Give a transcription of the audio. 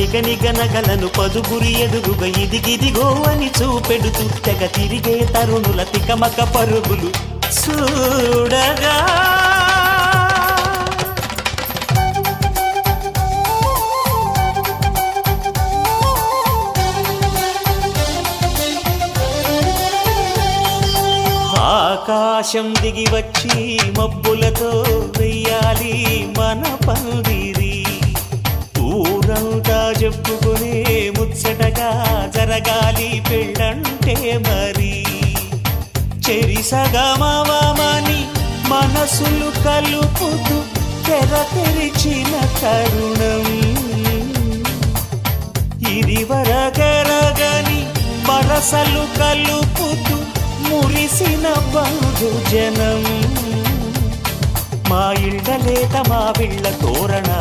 నిగనిగనగలను పదుగురి ఎదురుగా ఇదిగిదిగో అని చూపెడుతూ తెగ తిరిగే తరుణుల తికమక పరుగులు చూడగా ఆకాశం దిగి వచ్చి మబ్బులతో వెయ్యాలి మన పందిరి ఊరంతా చెప్పుకునే ముచ్చటగా జరగాలి పెళ్ళంటే మరి చెరిసగమవమని మనసులు కలుపుతూ తెర తెరిచిన తరుణం ఇది వరగరగని వరసలు కలుపుతూ మురిసిన బంధుజనం మా ఇళ్ళ లేత మా విళ్ళ తోరణ